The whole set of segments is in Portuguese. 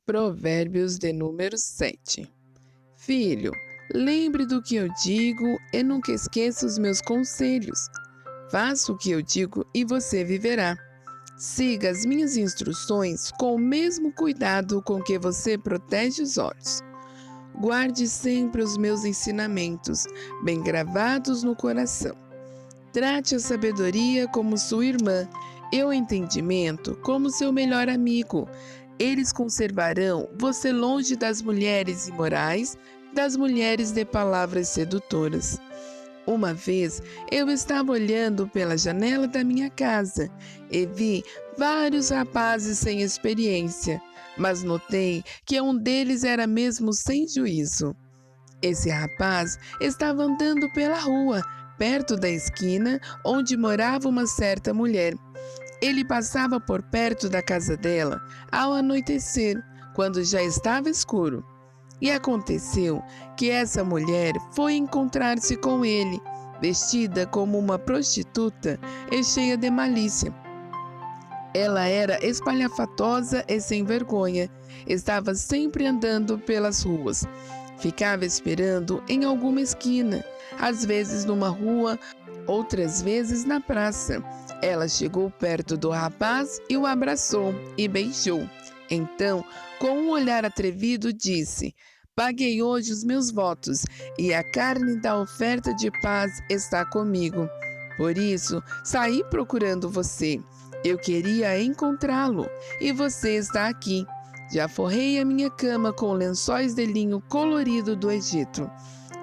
Provérbios de número 7. Filho, lembre do que eu digo e nunca esqueça os meus conselhos. Faça o que eu digo e você viverá. Siga as minhas instruções com o mesmo cuidado com que você protege os olhos. Guarde sempre os meus ensinamentos, bem gravados no coração. Trate a sabedoria como sua irmã e o entendimento como seu melhor amigo. Eles conservarão você longe das mulheres imorais, das mulheres de palavras sedutoras. Uma vez eu estava olhando pela janela da minha casa e vi vários rapazes sem experiência, mas notei que um deles era mesmo sem juízo. Esse rapaz estava andando pela rua, perto da esquina onde morava uma certa mulher. Ele passava por perto da casa dela ao anoitecer, quando já estava escuro. E aconteceu que essa mulher foi encontrar-se com ele, vestida como uma prostituta e cheia de malícia. Ela era espalhafatosa e sem vergonha, estava sempre andando pelas ruas. Ficava esperando em alguma esquina, às vezes numa rua, outras vezes na praça. Ela chegou perto do rapaz e o abraçou e beijou. Então, com um olhar atrevido, disse: Paguei hoje os meus votos e a carne da oferta de paz está comigo. Por isso, saí procurando você. Eu queria encontrá-lo e você está aqui. Já forrei a minha cama com lençóis de linho colorido do Egito.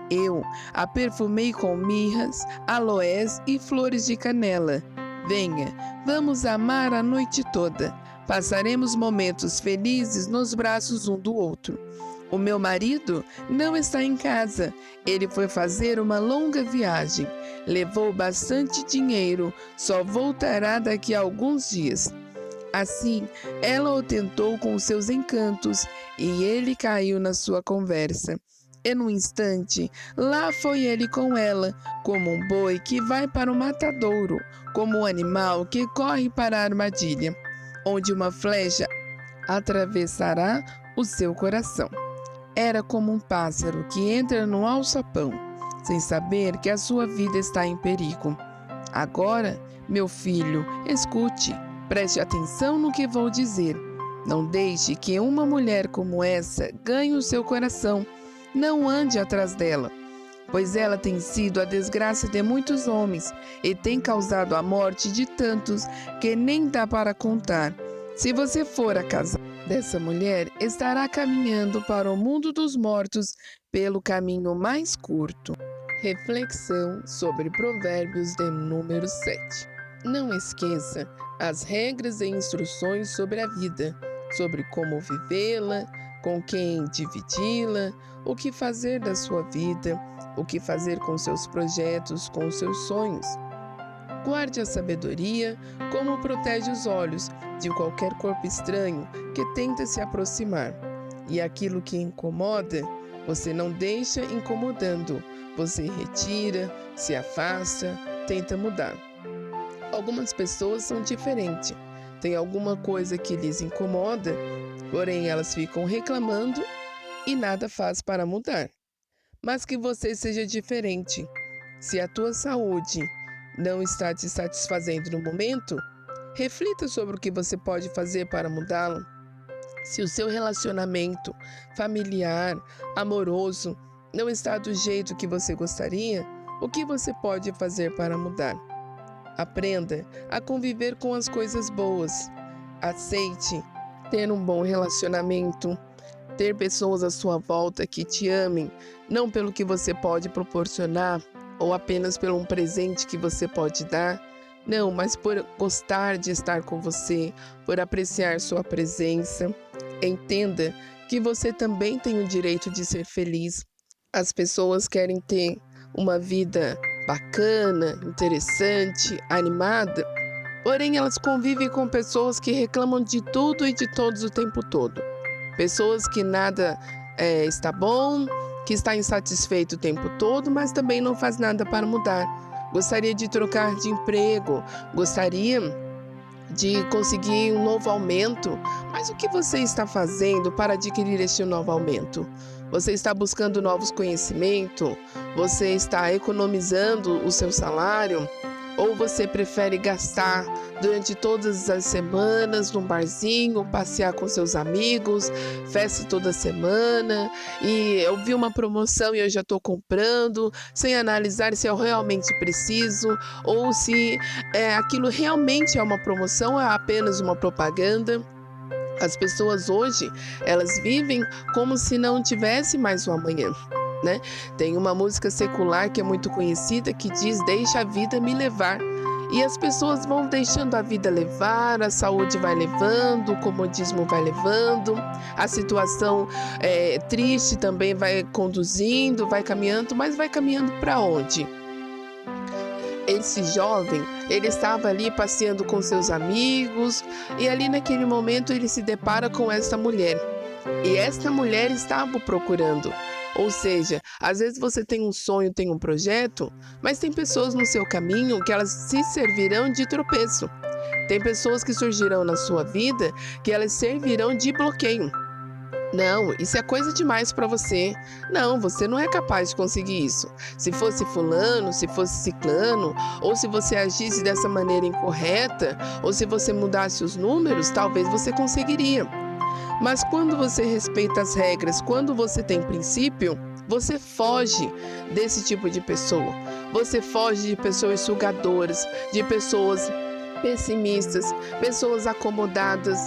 Eu a perfumei com mirras, aloés e flores de canela. Venha, vamos amar a noite toda. Passaremos momentos felizes nos braços um do outro. O meu marido não está em casa. Ele foi fazer uma longa viagem. Levou bastante dinheiro. Só voltará daqui a alguns dias. Assim, ela o tentou com seus encantos e ele caiu na sua conversa. E num instante, lá foi ele com ela, como um boi que vai para o matadouro, como um animal que corre para a armadilha, onde uma flecha atravessará o seu coração. Era como um pássaro que entra no alçapão, sem saber que a sua vida está em perigo. Agora, meu filho, escute, preste atenção no que vou dizer. Não deixe que uma mulher como essa ganhe o seu coração. Não ande atrás dela, pois ela tem sido a desgraça de muitos homens e tem causado a morte de tantos que nem dá para contar. Se você for a casa dessa mulher, estará caminhando para o mundo dos mortos pelo caminho mais curto. Reflexão sobre Provérbios de número 7. Não esqueça as regras e instruções sobre a vida, sobre como vivê-la, com quem dividi-la, o que fazer da sua vida, o que fazer com seus projetos, com seus sonhos. Guarde a sabedoria como protege os olhos de qualquer corpo estranho que tenta se aproximar. E aquilo que incomoda, você não deixa incomodando, você retira, se afasta, tenta mudar. Algumas pessoas são diferentes. Tem alguma coisa que lhes incomoda, porém elas ficam reclamando e nada faz para mudar. Mas que você seja diferente. Se a tua saúde não está te satisfazendo no momento, reflita sobre o que você pode fazer para mudá-lo. Se o seu relacionamento familiar, amoroso, não está do jeito que você gostaria, o que você pode fazer para mudar? Aprenda a conviver com as coisas boas. Aceite ter um bom relacionamento, ter pessoas à sua volta que te amem, não pelo que você pode proporcionar ou apenas pelo um presente que você pode dar, não, mas por gostar de estar com você, por apreciar sua presença. Entenda que você também tem o direito de ser feliz. As pessoas querem ter uma vida bacana, interessante, animada, porém elas convivem com pessoas que reclamam de tudo e de todos o tempo todo. Pessoas que nada está bom, que está insatisfeito o tempo todo, mas também não faz nada para mudar. Gostaria de trocar de emprego, gostaria de conseguir um novo aumento, mas o que você está fazendo para adquirir este novo aumento? Você está buscando novos conhecimentos? Você está economizando o seu salário? Ou você prefere gastar durante todas as semanas num barzinho, passear com seus amigos, festa toda semana, e eu vi uma promoção e eu já estou comprando, sem analisar se eu realmente preciso ou se aquilo realmente é uma promoção ou é apenas uma propaganda. As pessoas hoje, elas vivem como se não tivesse mais o amanhã, né? Tem uma música secular que é muito conhecida que diz: "Deixa a vida me levar". E as pessoas vão deixando a vida levar, a saúde vai levando, o comodismo vai levando, a situação triste também vai conduzindo, vai caminhando, mas vai caminhando para onde? Esse jovem, ele estava ali passeando com seus amigos e ali naquele momento ele se depara com esta mulher. E esta mulher estava o procurando. Ou seja, às vezes você tem um sonho, tem um projeto, mas tem pessoas no seu caminho que elas se servirão de tropeço. Tem pessoas que surgirão na sua vida que elas servirão de bloqueio. Não, isso é coisa demais para você. Não, você não é capaz de conseguir isso. Se fosse fulano, se fosse ciclano, ou se você agisse dessa maneira incorreta, ou se você mudasse os números, talvez você conseguiria. Mas quando você respeita as regras, quando você tem princípio, você foge desse tipo de pessoa. Você foge de pessoas sugadoras, de pessoas pessimistas, pessoas acomodadas.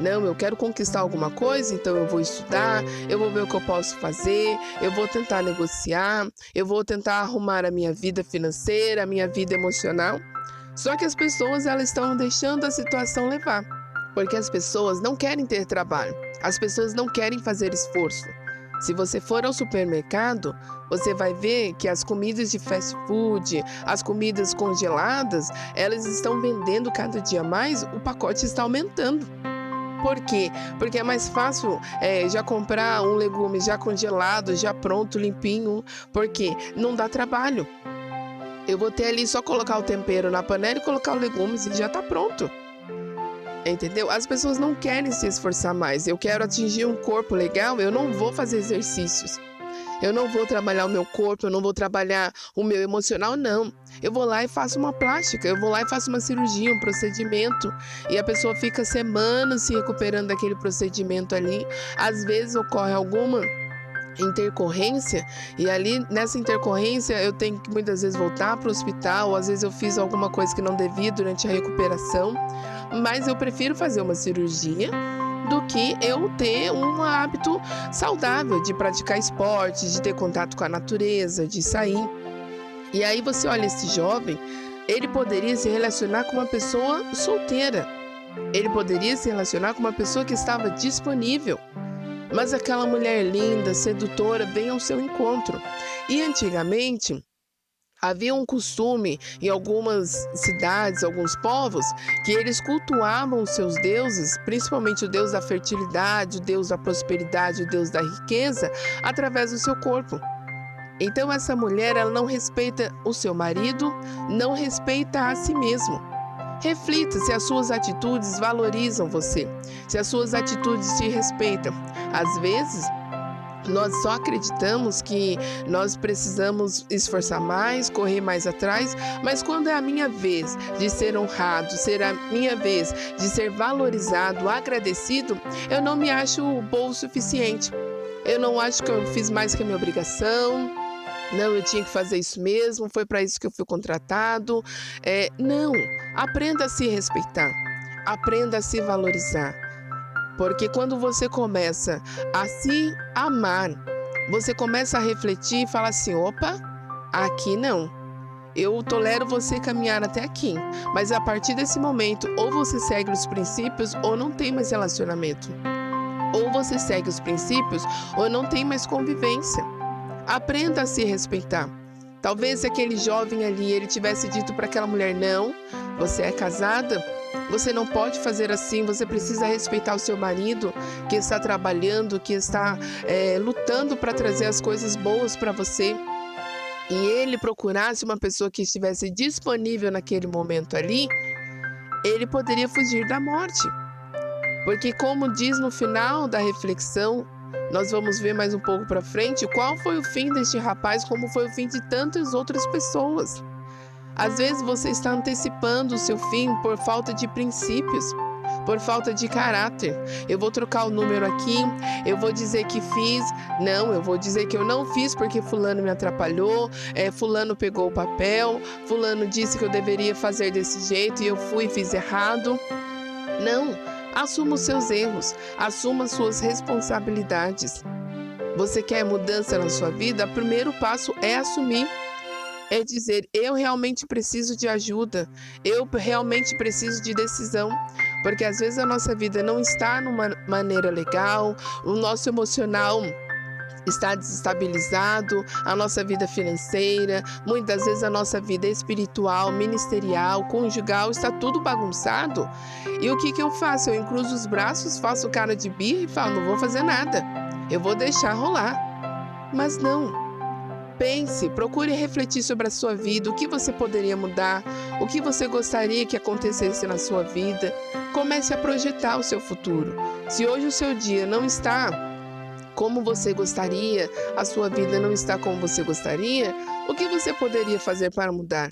Não, eu quero conquistar alguma coisa, então eu vou estudar, eu vou ver o que eu posso fazer, eu vou tentar negociar, eu vou tentar arrumar a minha vida financeira, a minha vida emocional. Só que as pessoas, elas estão deixando a situação levar, porque as pessoas não querem ter trabalho, as pessoas não querem fazer esforço. Se você for ao supermercado, você vai ver que as comidas de fast food, as comidas congeladas, elas estão vendendo cada dia mais, o pacote está aumentando. Por quê? Porque é mais fácil já comprar um legume já congelado, já pronto, limpinho, porque não dá trabalho. Eu vou ter ali só colocar o tempero na panela e colocar os legumes e já está pronto. Entendeu? As pessoas não querem se esforçar mais. Eu quero atingir um corpo legal, eu não vou fazer exercícios. Eu não vou trabalhar o meu corpo, eu não vou trabalhar o meu emocional, não. Eu vou lá e faço uma plástica, eu vou lá e faço uma cirurgia, um procedimento. E a pessoa fica semanas se recuperando daquele procedimento ali. Às vezes ocorre alguma intercorrência e ali nessa intercorrência eu tenho que muitas vezes voltar para o hospital, ou às vezes eu fiz alguma coisa que não devia durante a recuperação, mas eu prefiro fazer uma cirurgia do que eu ter um hábito saudável de praticar esporte, de ter contato com a natureza, de sair. E aí você olha esse jovem, ele poderia se relacionar com uma pessoa solteira, ele poderia se relacionar com uma pessoa que estava disponível, mas aquela mulher linda, sedutora, vem ao seu encontro. E antigamente havia um costume em algumas cidades, alguns povos, que eles cultuavam os seus deuses, principalmente o deus da fertilidade, o deus da prosperidade, o deus da riqueza, através do seu corpo. Então essa mulher, ela não respeita o seu marido, não respeita a si mesmo. Reflita se as suas atitudes valorizam você, se as suas atitudes te respeitam. Às vezes, nós só acreditamos que nós precisamos esforçar mais, correr mais atrás, mas quando é a minha vez de ser honrado, ser a minha vez de ser valorizado, agradecido, eu não me acho bom o suficiente. Eu não acho que eu fiz mais que a minha obrigação. Não, eu tinha que fazer isso mesmo, foi para isso que eu fui contratado. Não, aprenda a se respeitar, aprenda a se valorizar. Porque quando você começa a se amar, você começa a refletir e falar assim: opa, aqui não. Eu tolero você caminhar até aqui, mas a partir desse momento, ou você segue os princípios ou não tem mais relacionamento. Ou você segue os princípios ou não tem mais convivência. Aprenda a se respeitar. Talvez aquele jovem ali, ele tivesse dito para aquela mulher: não, você é casada, você não pode fazer assim, você precisa respeitar o seu marido que está trabalhando, que está lutando para trazer as coisas boas para você. E ele procurasse uma pessoa que estivesse disponível naquele momento ali, ele poderia fugir da morte. Porque, como diz no final da reflexão, nós vamos ver mais um pouco para frente qual foi o fim deste rapaz, como foi o fim de tantas outras pessoas. Às vezes você está antecipando o seu fim por falta de princípios, por falta de caráter. Eu vou trocar o número aqui, eu vou dizer que fiz, não, eu vou dizer que eu não fiz porque fulano me atrapalhou, fulano pegou o papel, fulano disse que eu deveria fazer desse jeito e eu fui e fiz errado. Não, assuma os seus erros, assuma as suas responsabilidades. Você quer mudança na sua vida? O primeiro passo é assumir. É dizer, eu realmente preciso de ajuda, eu realmente preciso de decisão, porque às vezes a nossa vida não está numa maneira legal, o nosso emocional está desestabilizado, a nossa vida financeira, muitas vezes a nossa vida espiritual, ministerial, conjugal, está tudo bagunçado. E o que eu faço? Eu encruzo os braços, faço cara de birra e falo, não vou fazer nada, eu vou deixar rolar. Mas não. Pense, procure refletir sobre a sua vida, o que você poderia mudar, o que você gostaria que acontecesse na sua vida. Comece a projetar o seu futuro. Se hoje o seu dia não está como você gostaria, a sua vida não está como você gostaria, o que você poderia fazer para mudar?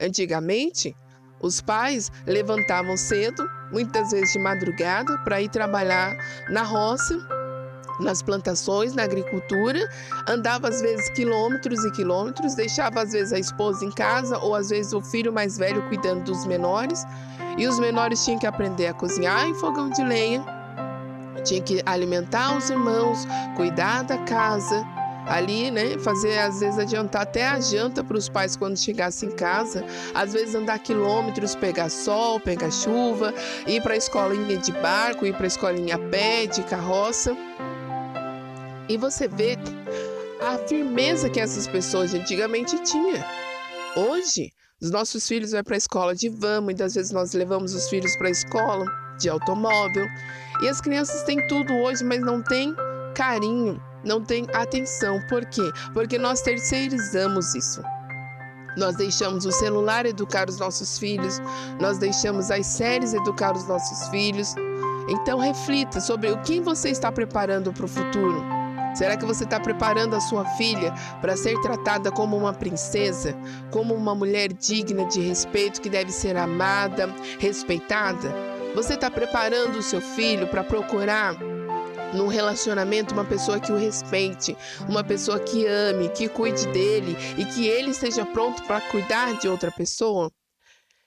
Antigamente, os pais levantavam cedo, muitas vezes de madrugada, para ir trabalhar na roça, nas plantações, na agricultura, andava às vezes quilômetros e quilômetros, deixava às vezes a esposa em casa ou às vezes o filho mais velho cuidando dos menores, e os menores tinham que aprender a cozinhar em fogão de lenha, tinha que alimentar os irmãos, cuidar da casa, ali, né, fazer às vezes adiantar até a janta para os pais quando chegassem em casa, às vezes andar quilômetros, pegar sol, pegar chuva, ir para a escolinha de barco, ir para a escolinha a pé, de carroça. E você vê a firmeza que essas pessoas antigamente tinham. Hoje, os nossos filhos vão para a escola de van, muitas vezes nós levamos os filhos para a escola de automóvel. E as crianças têm tudo hoje, mas não têm carinho, não têm atenção. Por quê? Porque nós terceirizamos isso. Nós deixamos o celular educar os nossos filhos, nós deixamos as séries educar os nossos filhos. Então reflita sobre o que você está preparando para o futuro. Será que você está preparando a sua filha para ser tratada como uma princesa, como uma mulher digna de respeito, que deve ser amada, respeitada? Você está preparando o seu filho para procurar num relacionamento uma pessoa que o respeite, uma pessoa que ame, que cuide dele e que ele esteja pronto para cuidar de outra pessoa?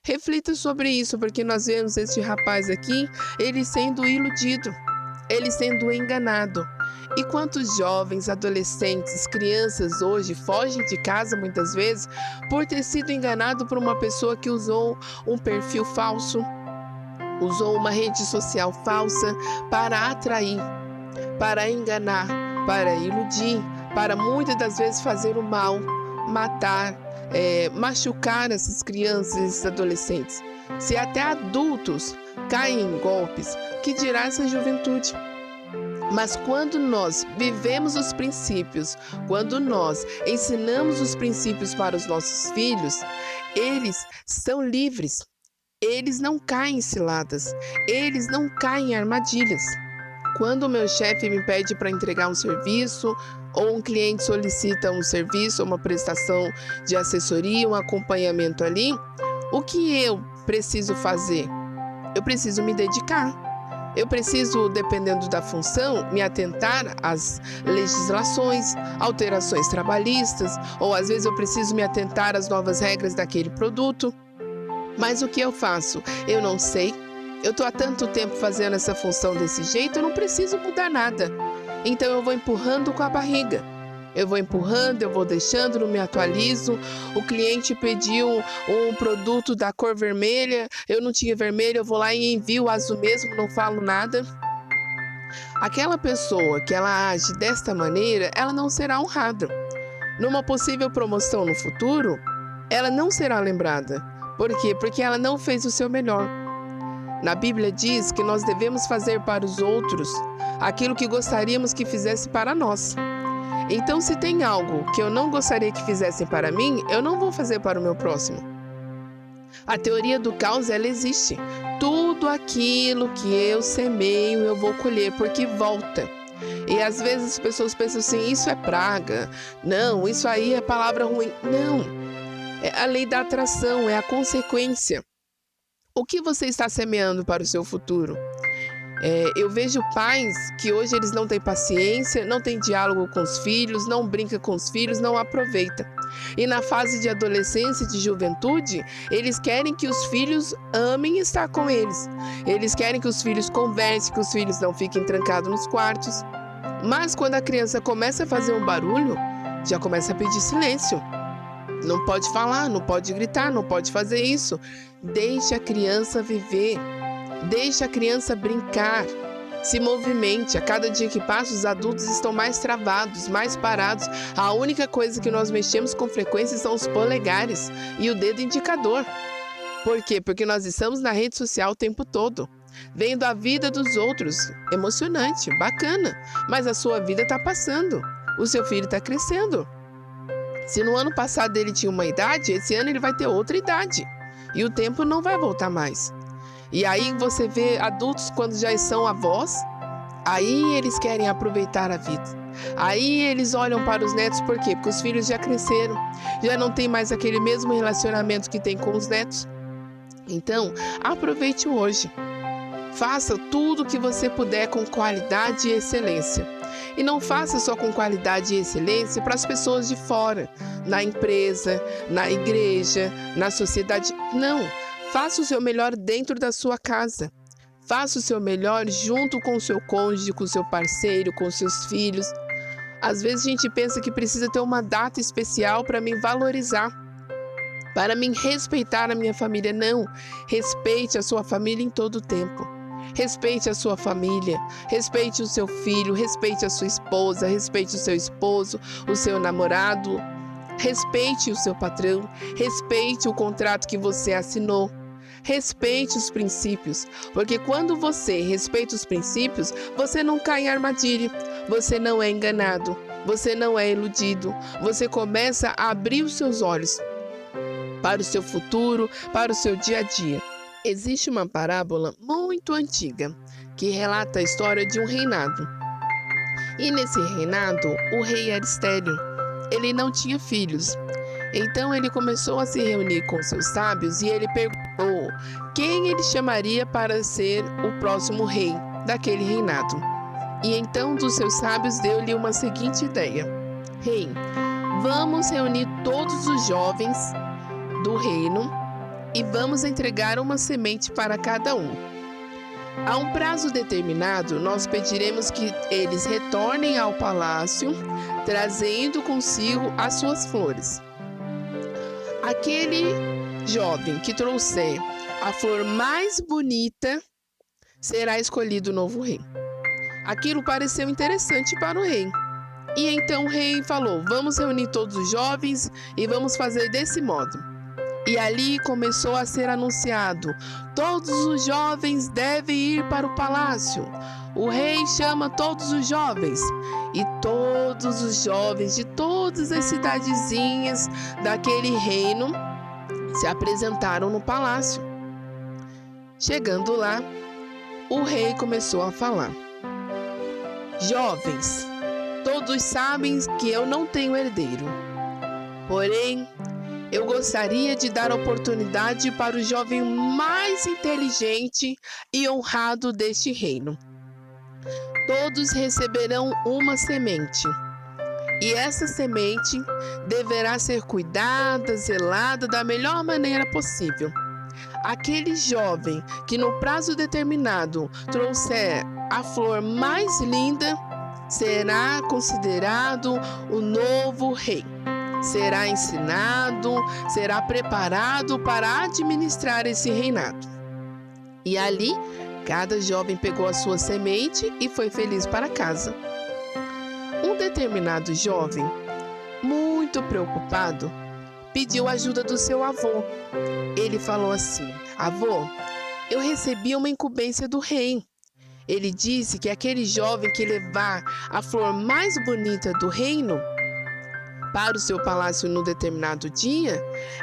Reflita sobre isso, porque nós vemos este rapaz aqui, ele sendo iludido, ele sendo enganado. E quantos jovens, adolescentes, crianças hoje fogem de casa muitas vezes por ter sido enganado por uma pessoa que usou um perfil falso, usou uma rede social falsa para atrair, para enganar, para iludir, para muitas das vezes fazer o mal, matar, machucar essas crianças e esses adolescentes. Se até adultos caem em golpes, que dirá essa juventude? Mas quando nós vivemos os princípios, quando nós ensinamos os princípios para os nossos filhos, eles são livres, eles não caem em ciladas, eles não caem em armadilhas. Quando o meu chefe me pede para entregar um serviço, ou um cliente solicita um serviço, uma prestação de assessoria, um acompanhamento ali, o que eu preciso fazer? Eu preciso me dedicar. Eu preciso, dependendo da função, me atentar às legislações, alterações trabalhistas, ou às vezes eu preciso me atentar às novas regras daquele produto. Mas o que eu faço? Eu não sei. Eu estou há tanto tempo fazendo essa função desse jeito, eu não preciso mudar nada. Então eu vou empurrando com a barriga. Eu vou empurrando, eu vou deixando, não me atualizo. O cliente pediu um produto da cor vermelha, eu não tinha vermelho, eu vou lá e envio o azul mesmo, não falo nada. Aquela pessoa que ela age desta maneira, ela não será honrada. Numa possível promoção no futuro, ela não será lembrada. Por quê? Porque ela não fez o seu melhor. Na Bíblia diz que nós devemos fazer para os outros aquilo que gostaríamos que fizesse para nós. Então, se tem algo que eu não gostaria que fizessem para mim, eu não vou fazer para o meu próximo. A teoria do caos, ela existe. Tudo aquilo que eu semeio, eu vou colher, porque volta. E às vezes as pessoas pensam assim, isso é praga. Não, isso aí é palavra ruim. Não, é a lei da atração, é a consequência. O que você está semeando para o seu futuro? Eu vejo pais que hoje eles não têm paciência, não têm diálogo com os filhos, não brinca com os filhos, não aproveita. E na fase de adolescência e de juventude, eles querem que os filhos amem estar com eles. Eles querem que os filhos conversem, que os filhos não fiquem trancados nos quartos. Mas quando a criança começa a fazer um barulho, já começa a pedir silêncio. Não pode falar, não pode gritar, não pode fazer isso. Deixe a criança viver. Deixe a criança brincar, se movimente. A cada dia que passa, os adultos estão mais travados, mais parados. A única coisa que nós mexemos com frequência são os polegares e o dedo indicador. Por quê? Porque nós estamos na rede social o tempo todo, vendo a vida dos outros. Emocionante, bacana, mas a sua vida está passando. O seu filho está crescendo. Se no ano passado ele tinha uma idade, esse ano ele vai ter outra idade. E o tempo não vai voltar mais. E aí você vê adultos quando já são avós, aí eles querem aproveitar a vida. Aí eles olham para os netos, por quê? Porque os filhos já cresceram, já não tem mais aquele mesmo relacionamento que tem com os netos. Então, aproveite o hoje. Faça tudo o que você puder com qualidade e excelência. E não faça só com qualidade e excelência para as pessoas de fora, na empresa, na igreja, na sociedade. Não. Faça o seu melhor dentro da sua casa. Faça o seu melhor junto com o seu cônjuge, com o seu parceiro, com os seus filhos. Às vezes a gente pensa que precisa ter uma data especial para me valorizar, para me respeitar a minha família. Não, respeite a sua família em todo o tempo. Respeite a sua família, respeite o seu filho, respeite a sua esposa, respeite o seu esposo, o seu namorado. Respeite o seu patrão, respeite o contrato que você assinou. Respeite os princípios, porque quando você respeita os princípios, você não cai em armadilha, você não é enganado, você não é iludido, você começa a abrir os seus olhos para o seu futuro, para o seu dia a dia. Existe uma parábola muito antiga que relata a história de um reinado. E nesse reinado, o rei era estéril, ele não tinha filhos. Então ele começou a se reunir com seus sábios e ele perguntou quem ele chamaria para ser o próximo rei daquele reinado. E então dos seus sábios deu-lhe uma seguinte ideia: Rei, vamos reunir todos os jovens do reino e vamos entregar uma semente para cada um. A um prazo determinado, nós pediremos que eles retornem ao palácio, trazendo consigo as suas flores. Aquele jovem que trouxer a flor mais bonita será escolhido o novo rei. Aquilo pareceu interessante para o rei. E então o rei falou: vamos reunir todos os jovens e vamos fazer desse modo. E ali começou a ser anunciado: todos os jovens devem ir para o palácio. O rei chama todos os jovens. E todos os jovens de todas as cidadezinhas daquele reino se apresentaram no palácio. Chegando lá, o rei começou a falar: jovens, todos sabem que eu não tenho herdeiro. Porém, eu gostaria de dar oportunidade para o jovem mais inteligente e honrado deste reino. Todos receberão uma semente, e essa semente deverá ser cuidada, zelada da melhor maneira possível. Aquele jovem que no prazo determinado trouxer a flor mais linda será considerado o novo rei. Será ensinado, será preparado para administrar esse reinado. E ali, cada jovem pegou a sua semente e foi feliz para casa. Um determinado jovem, muito preocupado, pediu ajuda do seu avô. Ele falou assim: avô, eu recebi uma incumbência do rei. Ele disse que aquele jovem que levar a flor mais bonita do reino para o seu palácio no determinado dia,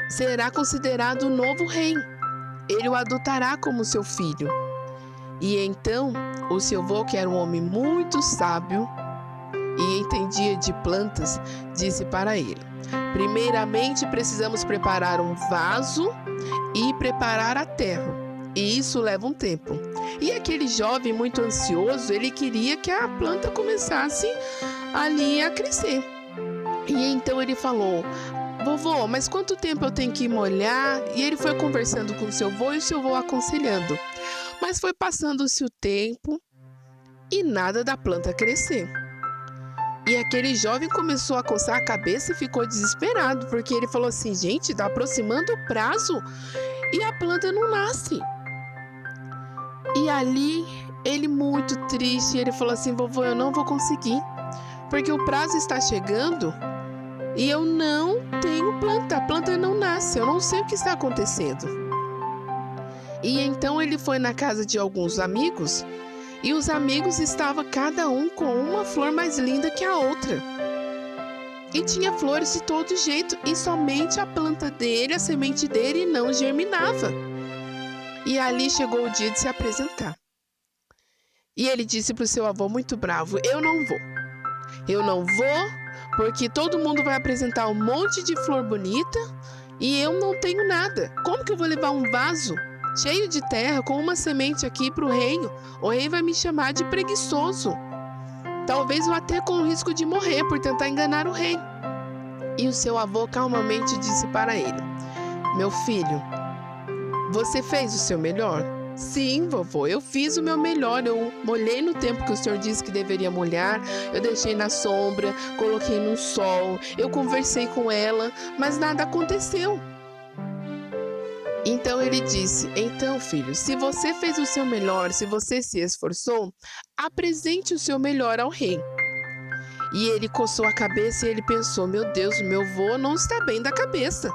será considerado o novo rei. Ele o adotará como seu filho. E então, o seu avô, que era um homem muito sábio e entendia de plantas, disse para ele: primeiramente, precisamos preparar um vaso e preparar a terra. E isso leva um tempo. E aquele jovem muito ansioso, ele queria que a planta começasse ali a crescer. E então ele falou: vovô, mas quanto tempo eu tenho que molhar? E ele foi conversando com o seu avô e o seu avô aconselhando. Mas foi passando-se o tempo e nada da planta crescer. E aquele jovem começou a coçar a cabeça e ficou desesperado, porque ele falou assim: gente, está aproximando o prazo e a planta não nasce. E ali, ele muito triste, ele falou assim: vovô, eu não vou conseguir, porque o prazo está chegando e eu não tenho planta, a planta não nasce, eu não sei o que está acontecendo. E então ele foi na casa de alguns amigos, e os amigos estavam cada um com uma flor mais linda que a outra. E tinha flores de todo jeito, e somente a planta dele, a semente dele, não germinava. E ali chegou o dia de se apresentar. E ele disse para o seu avô muito bravo: eu não vou. Eu não vou porque todo mundo vai apresentar um monte de flor bonita e eu não tenho nada. Como que eu vou levar um vaso cheio de terra com uma semente aqui para o rei? O rei vai me chamar de preguiçoso. Talvez eu até com o risco de morrer por tentar enganar o rei. E o seu avô calmamente disse para ele: meu filho, você fez o seu melhor? Sim, vovô, eu fiz o meu melhor. Eu molhei no tempo que o senhor disse que deveria molhar. Eu deixei na sombra, coloquei no sol. Eu conversei com ela, mas nada aconteceu. Então ele disse: então, filho, se você fez o seu melhor, se você se esforçou, apresente o seu melhor ao rei. E ele coçou a cabeça e ele pensou: meu Deus, meu avô não está bem da cabeça.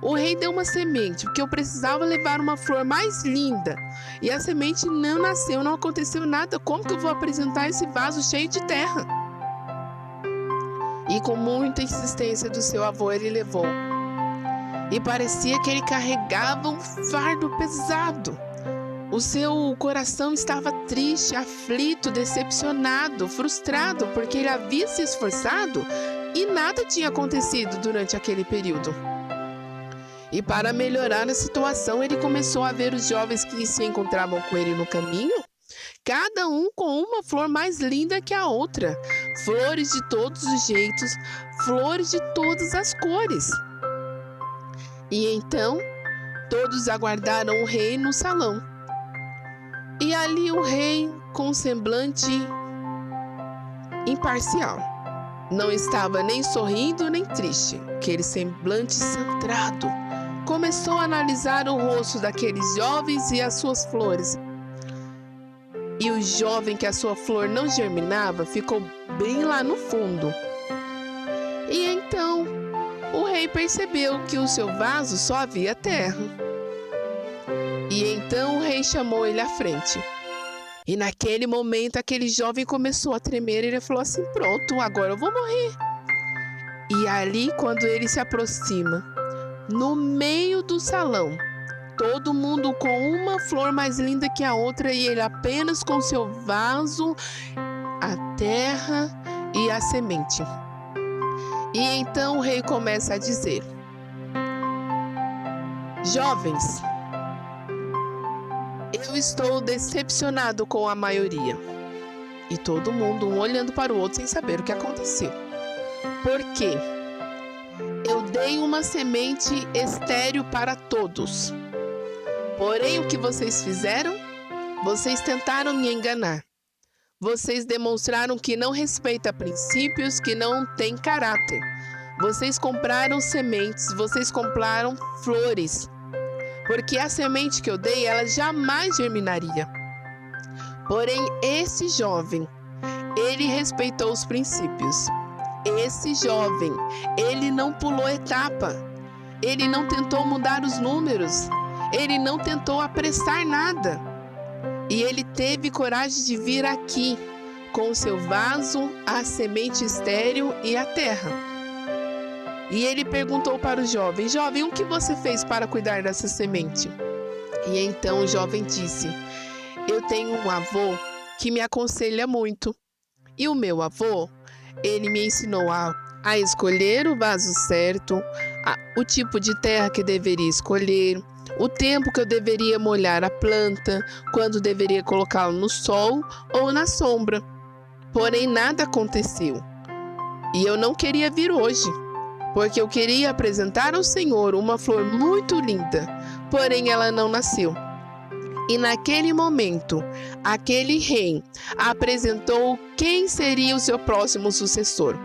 O rei deu uma semente, porque eu precisava levar uma flor mais linda. E a semente não nasceu, não aconteceu nada. Como que eu vou apresentar esse vaso cheio de terra? E com muita insistência do seu avô, ele levou. E parecia que ele carregava um fardo pesado. O seu coração estava triste, aflito, decepcionado, frustrado, porque ele havia se esforçado e nada tinha acontecido durante aquele período. E para melhorar a situação, ele começou a ver os jovens que se encontravam com ele no caminho, cada um com uma flor mais linda que a outra, flores de todos os jeitos, flores de todas as cores. E então, todos aguardaram o rei no salão. E ali o rei, com um semblante imparcial, não estava nem sorrindo nem triste, aquele semblante centrado, começou a analisar o rosto daqueles jovens e as suas flores. E o jovem que a sua flor não germinava ficou bem lá no fundo. E então o rei percebeu que o seu vaso só havia terra. E então o rei chamou ele à frente. E naquele momento aquele jovem começou a tremer e ele falou assim: pronto, agora eu vou morrer. E ali, quando ele se aproxima, no meio do salão, todo mundo com uma flor mais linda que a outra e ele apenas com seu vaso, a terra e a semente. E então o rei começa a dizer: jovens, eu estou decepcionado com a maioria. E todo mundo, um olhando para o outro sem saber o que aconteceu. Por quê? Eu dei uma semente estéril para todos. Porém, o que vocês fizeram? Vocês tentaram me enganar. Vocês demonstraram que não respeita princípios, que não tem caráter. Vocês compraram sementes, vocês compraram flores. Porque a semente que eu dei, ela jamais germinaria. Porém, esse jovem, ele respeitou os princípios. Esse jovem, ele não pulou etapa, ele não tentou mudar os números, ele não tentou apressar nada. E ele teve coragem de vir aqui com o seu vaso, a semente estéril e a terra. E ele perguntou para o jovem: Jovem, o que você fez para cuidar dessa semente? E então o jovem disse: Eu tenho um avô que me aconselha muito. E o meu avô, ele me ensinou a escolher o vaso certo, o tipo de terra que deveria escolher, o tempo que eu deveria molhar a planta, quando deveria colocá-la no sol ou na sombra. Porém, nada aconteceu. E eu não queria vir hoje, porque eu queria apresentar ao Senhor uma flor muito linda, porém ela não nasceu. E naquele momento, aquele rei apresentou quem seria o seu próximo sucessor.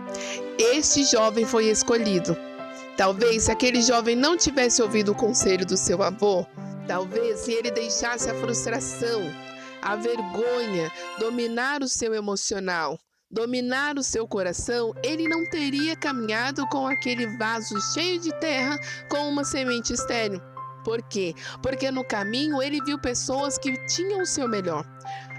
Este jovem foi escolhido. Talvez se aquele jovem não tivesse ouvido o conselho do seu avô, talvez se ele deixasse a frustração, a vergonha dominar o seu emocional, dominar o seu coração, ele não teria caminhado com aquele vaso cheio de terra com uma semente estéril. Por quê? Porque no caminho ele viu pessoas que tinham o seu melhor.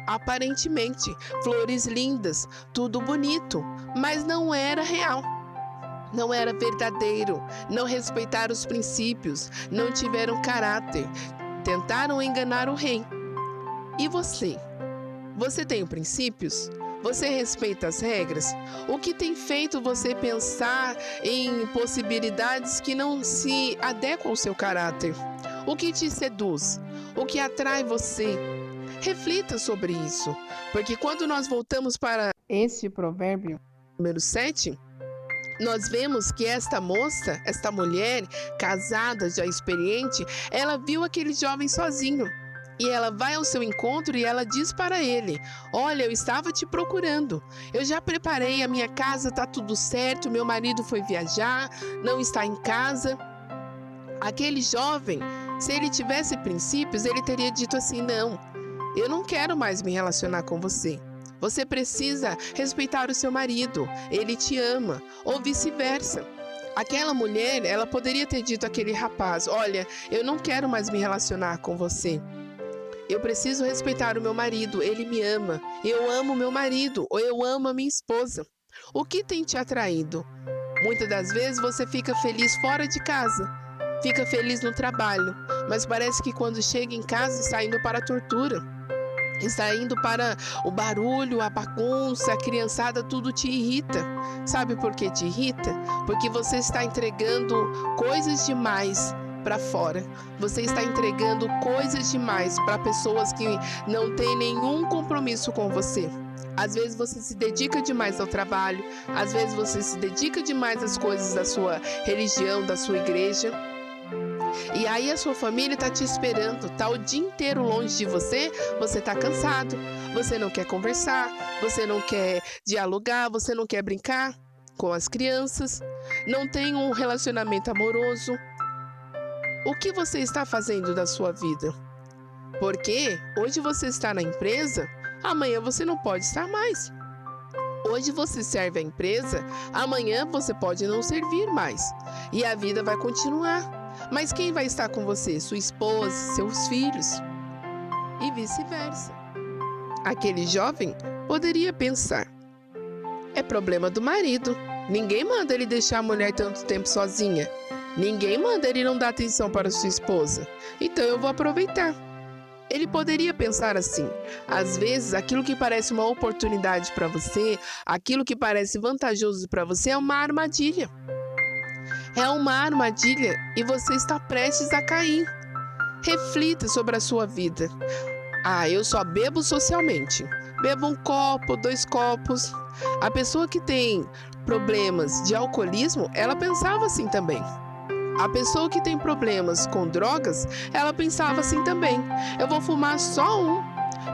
Aparentemente, flores lindas, tudo bonito, mas não era real. Não era verdadeiro, não respeitaram os princípios, não tiveram caráter, tentaram enganar o rei. E você? Você tem princípios? Você respeita as regras? O que tem feito você pensar em possibilidades que não se adequam ao seu caráter? O que te seduz? O que atrai você? Reflita sobre isso, porque quando nós voltamos para este provérbio número 7, nós vemos que esta moça, esta mulher casada, já experiente, ela viu aquele jovem sozinho. E ela vai ao seu encontro e ela diz para ele: Olha, eu estava te procurando. Eu já preparei a minha casa, tá tudo certo. Meu marido foi viajar, não está em casa. Aquele jovem, se ele tivesse princípios, ele teria dito assim: Não, eu não quero mais me relacionar com você. Você precisa respeitar o seu marido, ele te ama, ou vice-versa. Aquela mulher, ela poderia ter dito àquele rapaz: Olha, eu não quero mais me relacionar com você. Eu preciso respeitar o meu marido, ele me ama. Eu amo meu marido, ou eu amo a minha esposa. O que tem te atraído? Muitas das vezes você fica feliz fora de casa, fica feliz no trabalho, mas parece que quando chega em casa está indo para a tortura. Está indo para o barulho, a bagunça, a criançada, tudo te irrita. Sabe por que te irrita? Porque você está entregando coisas demais para fora. Você está entregando coisas demais para pessoas que não têm nenhum compromisso com você. Às vezes você se dedica demais ao trabalho, às vezes você se dedica demais às coisas da sua religião, da sua igreja. E aí a sua família está te esperando, está o dia inteiro longe de você, você está cansado, você não quer conversar, você não quer dialogar, você não quer brincar com as crianças, não tem um relacionamento amoroso. O que você está fazendo da sua vida? Porque hoje você está na empresa, amanhã você não pode estar mais. Hoje você serve a empresa, amanhã você pode não servir mais. E a vida vai continuar. Mas quem vai estar com você? Sua esposa, seus filhos? E vice-versa. Aquele jovem poderia pensar: é problema do marido. Ninguém manda ele deixar a mulher tanto tempo sozinha. Ninguém manda ele não dar atenção para sua esposa. Então eu vou aproveitar. Ele poderia pensar assim. Às vezes, aquilo que parece uma oportunidade para você, aquilo que parece vantajoso para você é uma armadilha. É uma armadilha e você está prestes a cair. Reflita sobre a sua vida. Eu só bebo socialmente. Bebo 1 copo, 2 copos. A pessoa que tem problemas de alcoolismo, ela pensava assim também. A pessoa que tem problemas com drogas, ela pensava assim também. Eu vou fumar só um.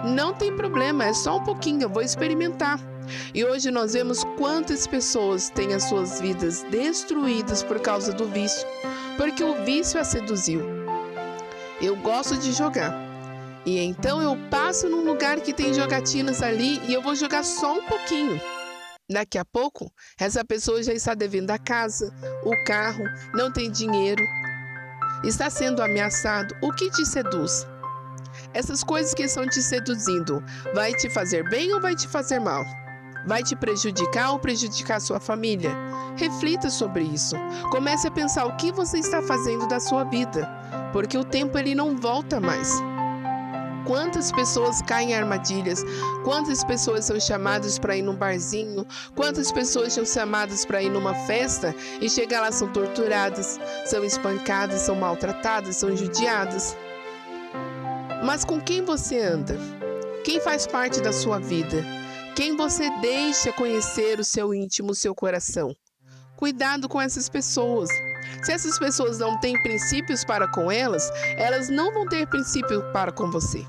Não tem problema, é só um pouquinho, eu vou experimentar. E hoje nós vemos quantas pessoas têm as suas vidas destruídas por causa do vício. Porque o vício a seduziu. Eu gosto de jogar. E então eu passo num lugar que tem jogatinas ali e eu vou jogar só um pouquinho. Daqui a pouco, essa pessoa já está devendo a casa, o carro, não tem dinheiro, está sendo ameaçado. O que te seduz? Essas coisas que estão te seduzindo, vai te fazer bem ou vai te fazer mal? Vai te prejudicar ou prejudicar a sua família? Reflita sobre isso. Comece a pensar o que você está fazendo da sua vida, porque o tempo ele não volta mais. Quantas pessoas caem em armadilhas? Quantas pessoas são chamadas para ir num barzinho? Quantas pessoas são chamadas para ir numa festa e chegar lá são torturadas, são espancadas, são maltratadas, são judiadas? Mas com quem você anda? Quem faz parte da sua vida? Quem você deixa conhecer o seu íntimo, o seu coração? Cuidado com essas pessoas. Se essas pessoas não têm princípios para com elas, elas não vão ter princípio para com você.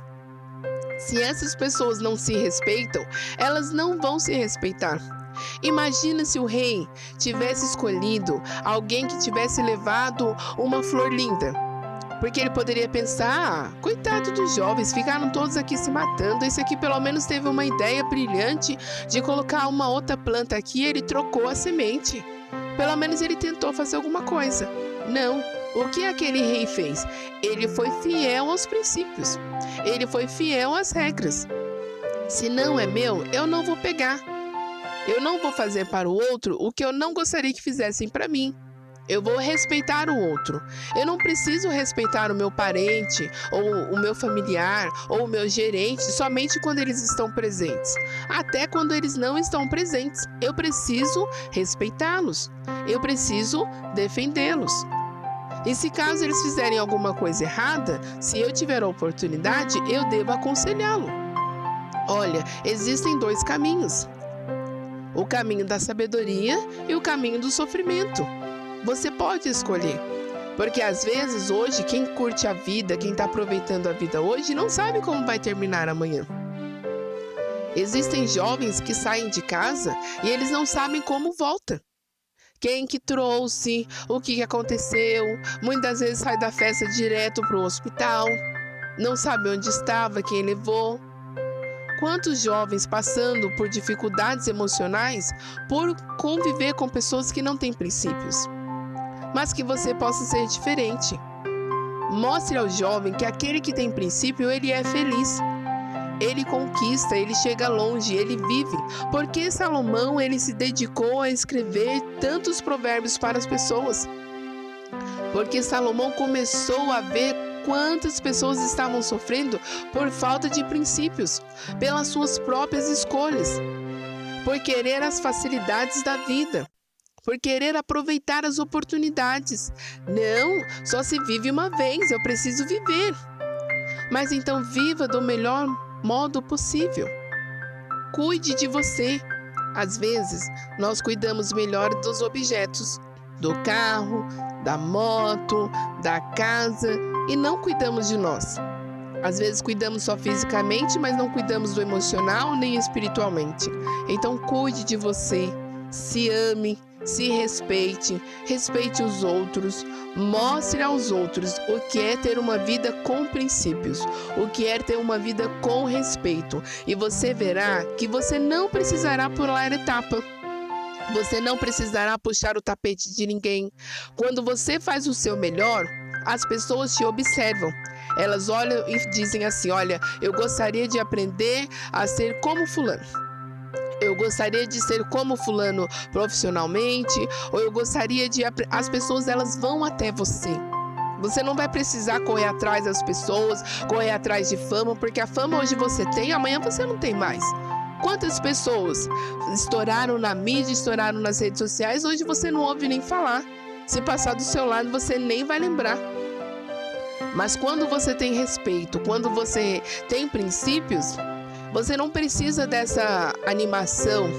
Se essas pessoas não se respeitam, elas não vão se respeitar. Imagina se o rei tivesse escolhido alguém que tivesse levado uma flor linda. Porque ele poderia pensar, coitado dos jovens, ficaram todos aqui se matando. Esse aqui pelo menos teve uma ideia brilhante de colocar uma outra planta aqui e ele trocou a semente. Pelo menos ele tentou fazer alguma coisa. Não. O que aquele rei fez? Ele foi fiel aos princípios. Ele foi fiel às regras. Se não é meu, eu não vou pegar. Eu não vou fazer para o outro o que eu não gostaria que fizessem para mim. Eu vou respeitar o outro. Eu não preciso respeitar o meu parente, ou o meu familiar, ou o meu gerente somente quando eles estão presentes. Até quando eles não estão presentes, eu preciso respeitá-los. Eu preciso defendê-los. E se caso eles fizerem alguma coisa errada, se eu tiver a oportunidade, eu devo aconselhá-lo. Olha, existem dois caminhos. O caminho da sabedoria e o caminho do sofrimento. Você pode escolher, porque às vezes hoje quem curte a vida, quem está aproveitando a vida hoje, não sabe como vai terminar amanhã. Existem jovens que saem de casa e eles não sabem como volta. Quem que trouxe, o que aconteceu, muitas vezes sai da festa direto para o hospital, não sabe onde estava, quem levou. Quantos jovens passando por dificuldades emocionais por conviver com pessoas que não têm princípios? Mas que você possa ser diferente. Mostre ao jovem que aquele que tem princípio, ele é feliz. Ele conquista, ele chega longe, ele vive. Porque Salomão, ele se dedicou a escrever tantos provérbios para as pessoas. Porque Salomão começou a ver quantas pessoas estavam sofrendo por falta de princípios, pelas suas próprias escolhas, por querer as facilidades da vida, por querer aproveitar as oportunidades. Não, só se vive uma vez, eu preciso viver. Mas então viva do melhor modo possível. Cuide de você. Às vezes, nós cuidamos melhor dos objetos, do carro, da moto, da casa, e não cuidamos de nós. Às vezes cuidamos só fisicamente, mas não cuidamos do emocional nem espiritualmente. Então cuide de você, se ame, se respeite, respeite os outros, mostre aos outros o que é ter uma vida com princípios, o que é ter uma vida com respeito. E você verá que você não precisará pular etapa. Você não precisará puxar o tapete de ninguém. Quando você faz o seu melhor, as pessoas te observam. Elas olham e dizem assim: olha, eu gostaria de aprender a ser como fulano. Eu gostaria de ser como fulano profissionalmente, ou eu gostaria de... As pessoas, elas vão até você. Você não vai precisar correr atrás das pessoas, correr atrás de fama, porque a fama hoje você tem, amanhã você não tem mais. Quantas pessoas estouraram na mídia, estouraram nas redes sociais, hoje você não ouve nem falar. Se passar do seu lado, você nem vai lembrar. Mas quando você tem respeito, quando você tem princípios, você não precisa dessa animação,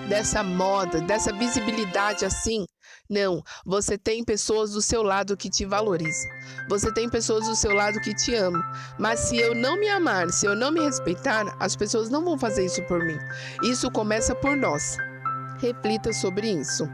dessa moda, dessa visibilidade assim. Não, você tem pessoas do seu lado que te valorizam. Você tem pessoas do seu lado que te amam. Mas se eu não me amar, se eu não me respeitar, as pessoas não vão fazer isso por mim. Isso começa por nós. Reflita sobre isso.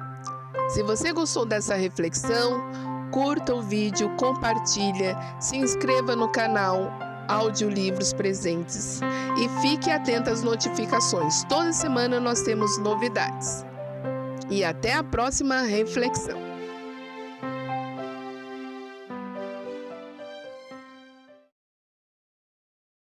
Se você gostou dessa reflexão, curta o vídeo, compartilha, se inscreva no canal Audiolivros Presentes e fique atento às notificações. Toda semana nós temos novidades. E até a próxima reflexão.